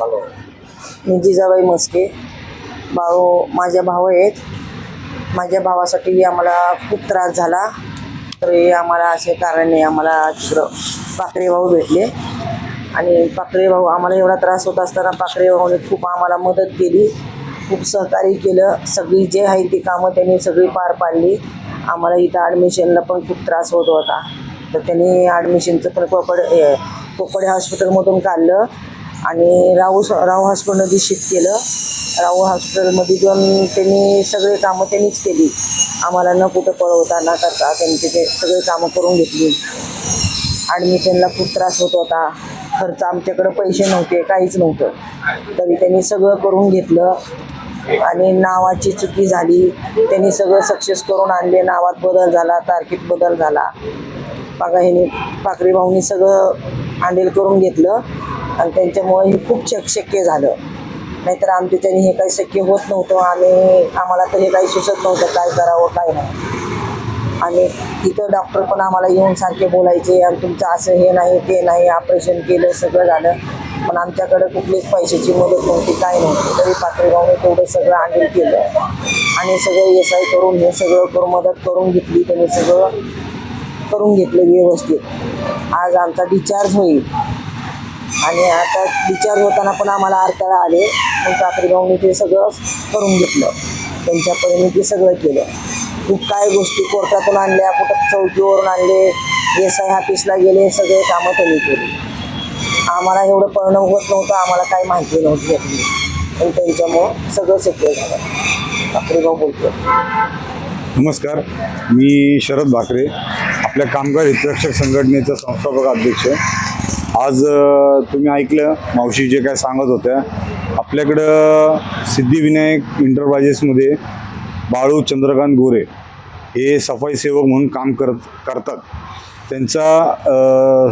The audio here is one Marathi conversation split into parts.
मी जिजाबाई मस्के भाऊ, माझ्या भाऊ आहेत. माझ्या भावासाठी आम्हाला खूप त्रास झाला. तर हे आम्हाला असे कारण नाही, आम्हाला पाखरे भाऊ भेटले आणि पाखरे भाऊ आम्हाला एवढा त्रास होत असताना पाखरे भाऊने खूप आम्हाला मदत केली, खूप सहकार्य केलं. सगळी जे आहे ती कामं त्यांनी सगळी पार पाडली. आम्हाला इथं ॲडमिशनला पण खूप त्रास होत होता, तर त्यांनी ॲडमिशनचं पण कोकडे हॉस्पिटलमधून काढलं आणि राहू हॉस्पिटलमध्ये शिफ्ट केलं. राहू हॉस्पिटलमध्ये जाऊन त्यांनी सगळे कामं त्यांनीच केली. आम्हाला न कुठं पळवता न करता त्यांनी ते सगळे कामं करून घेतली. ॲडमिशनला खूप त्रास होत होता, खर्च आमच्याकडं पैसे नव्हते, काहीच नव्हतं, तरी त्यांनी सगळं करून घेतलं. आणि नावाची चुकी झाली, त्यांनी सगळं सक्सेस करून आणले. नावात बदल झाला, तारखेत बदल झाला. बघा, ह्याने पाखरे भाऊनी सगळं हँडल करून घेतलं आणि त्यांच्यामुळे हे खूप शक्य झालं. नाहीतर आमच्याच्याने हे काही शक्य होत नव्हतं. आम्हाला तर हे काही सुचत नव्हतं काय करावं काय नाही. आणि तिथं डॉक्टर पण आम्हाला येऊन सारखे बोलायचे, आणि तुमचं असं हे नाही ते नाही, ऑपरेशन केलं सगळं झालं, पण आमच्याकडं कुठलीच पैशाची मदत नव्हती, काय नव्हती. तरी पाखरे भाऊने तेवढं सगळं हँडल केलं आणि सगळं SI करून हे सगळं करून मदत करून घेतली. त्यांनी सगळं करून घेतलं व्यवस्थित. आज आमचा डिस्चार्ज होईल आणि आता डिस्चार्ज होताना पण आम्हाला अडथळा आले, पण पाखरे भाऊने ते सगळं करून घेतलं. त्यांच्यापर्यंत ते सगळं केलं. खूप काय गोष्टी कोर्टातून आणल्या, कुठं चौकीवरून आणले, SI ऑफिसला गेले, सगळे कामं त्यांनी केली. आम्हाला एवढं पळणं होत नव्हतं, आम्हाला काही माहिती नव्हती घेतली, पण त्यांच्यामुळं सगळं शक्य झालं. पाखरे भाऊ बोलतो. नमस्कार, मी शरद भाकरे, आपल्या कामगार हितरक्षक संघटनेचा संस्थापक अध्यक्ष. आज तुम्ही ऐकलं मावशी जे काय सांगत होत्या. आपल्याकडं सिद्धिविनायक एंटरप्राइजेसमध्ये बाळू चंद्रकांत गोरे हे सफाई सेवक म्हणून काम करतात. त्यांचा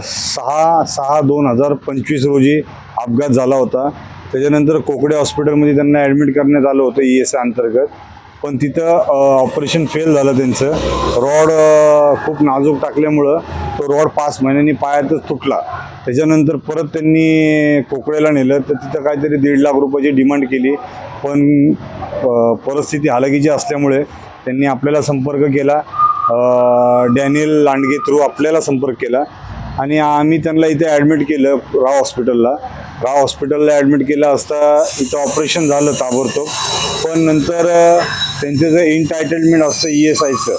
6/6/2025 रोजी अपघात झाला होता. त्याच्यानंतर कोकडे हॉस्पिटलमध्ये त्यांना ॲडमिट करण्यात आलं होतं ESI अंतर्गत, पण तिथं ऑपरेशन फेल झालं. त्यांचं रॉड खूप नाजूक टाकल्यामुळं तो रॉड 5 महिन्यांनी पायातच तुटला. त्याच्यानंतर परत त्यांनी कोकडेला नेलं, तर तिथं काहीतरी 1.5 लाख रुपयाची डिमांड केली, पण परिस्थिती हालाकीची असल्यामुळे त्यांनी आपल्याला संपर्क केला. डॅनियल लांडगे थ्रू आपल्याला संपर्क केला आणि आम्ही त्यांना इथे ॲडमिट केलं राव हॉस्पिटलला ॲडमिट केलं असता इथं ऑपरेशन झालं ताबडतोब. पण नंतर त्यांचं जे इनटायटलमेंट असतं ESIचं,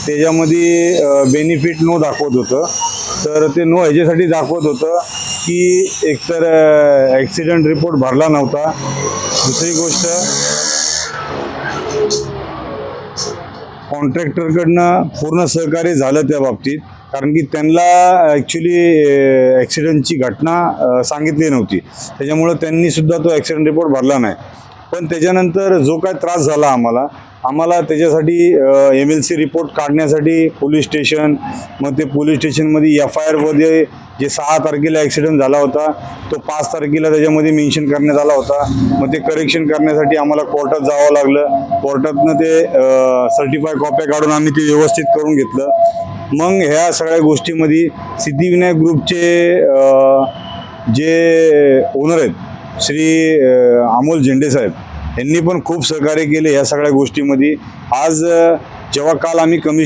त्याच्यामध्ये बेनिफिट नो दाखवत होतं. तर ते नो ह्याच्यासाठी दाखवत होतं की एकतर ॲक्सिडेंट रिपोर्ट भरला नव्हता. दुसरी गोष्ट, कॉन्ट्रॅक्टरकडनं पूर्ण सहकार्य झालं त्या बाबतीत, कारण की त्यांना ॲक्च्युली ॲक्सिडेंटची घटना सांगितली नव्हती. त्याच्यामुळं त्यांनीसुद्धा तो ॲक्सिडेंट रिपोर्ट भरला नाही. पण त्याच्यानंतर जो काय त्रास झाला आम्हाला त्याच्यासाठी MLC रिपोर्ट काढण्यासाठी पोलीस स्टेशन, मग ते पोलीस स्टेशनमध्ये FIRमध्ये जे 6 तारखेला ॲक्सिडेंट झाला होता तो 5 तारखेला त्याच्यामध्ये मेन्शन करण्यात आला होता. मग ते करेक्शन करण्यासाठी आम्हाला कोर्टात जावं लागलं. कोर्टातनं ते सर्टिफाय कॉप्या काढून आम्ही ते व्यवस्थित करून घेतलं. मग ह्या सगळ्या गोष्टीमध्ये सिद्धिविनायक ग्रुपचे जे ओनर आहेत श्री अमोल झेंडे साहेब, यांनी पण खूप सहकार्य केले ह्या सगळ्या गोष्टीमध्ये. आज जेव्हा काल आम्ही